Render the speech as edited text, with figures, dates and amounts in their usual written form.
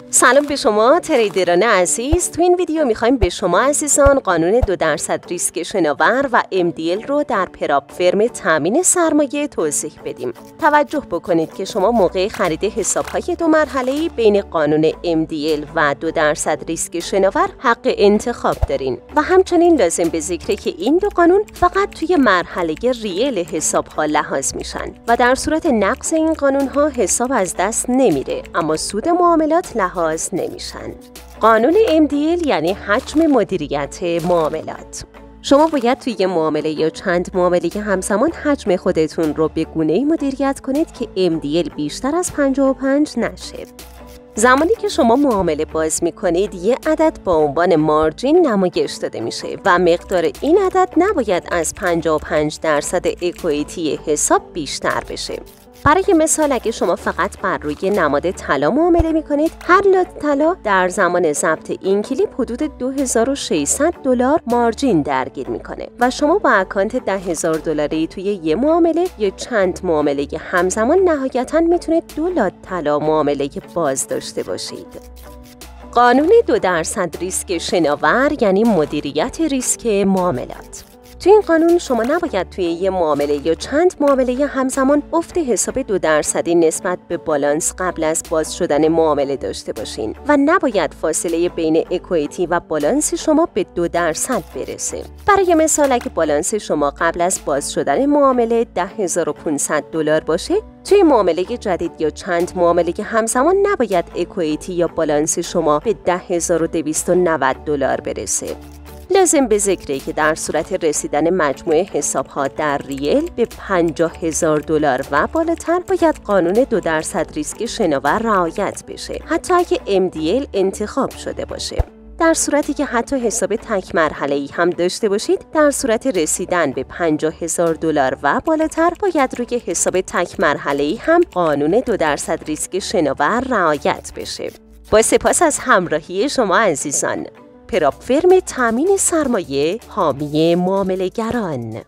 سلام به شما تریدران عزیز. تو این ویدیو میخوایم به شما عزیزان قانون 2% ریسک شناور و MDL رو در پراپ فرم تامین سرمایه توضیح بدیم. توجه بکنید که شما موقع خرید حساب‌های دو مرحله‌ای بین قانون MDL و 2% ریسک شناور حق انتخاب دارین و همچنین لازم به ذکره که این دو قانون فقط توی مرحله ریل حساب‌ها لحاظ میشن و در صورت نقض این قانون‌ها حساب از دست نمیره، اما سود معاملات لحاظ نمیشن. قانون MDL یعنی حجم مدیریت معاملات. شما باید توی یه معامله یا چند معامله همزمان حجم خودتون رو به گونه‌ای مدیریت کنید که MDL بیشتر از 55 نشه. زمانی که شما معامله باز می‌کنید، یه عدد با عنوان مارجین نمایش داده میشه و مقدار این عدد نباید از 55% اکویتی حساب بیشتر بشه. برای مثال اگه شما فقط بر روی نماد طلا معامله می‌کنید، هر لات طلا در زمان ضبط این کلیپ حدود $2600 مارجین درگیر میکنه و شما با اکانت $10,000 توی یه معامله یا چند معامله همزمان نهایتاً میتونید 2 لات طلا معامله باز داشته باشید. قانون 2% ریسک شناور یعنی مدیریت ریسک معاملات. تو این قانون شما نباید توی یه معامله یا چند معامله همزمان افت حساب 2% نسبت به بالانس قبل از باز شدن معامله داشته باشین و نباید فاصله بین اکویتی و بالانس شما به 2% برسه. برای مثال اگه بالانس شما قبل از باز شدن معامله $10,500 باشه، توی معامله جدید یا چند معامله همزمان نباید اکویتی یا بالانس شما به $10,290 برسه. لازم به ذکره که در صورت رسیدن مجموع حساب‌ها در ریل به $50,000 و بالاتر باید قانون 2% ریسک شناور رعایت بشه، حتی اگه MDL انتخاب شده باشه. در صورتی که حتی حساب تک مرحله‌ای هم داشته باشید، در صورت رسیدن به $50,000 و بالاتر باید روی حساب تک مرحله‌ای هم قانون 2% ریسک شناور رعایت بشه. با سپاس از همراهی شما عزیزان. پراپ فرم تامین سرمایه، حامی معامله‌گران.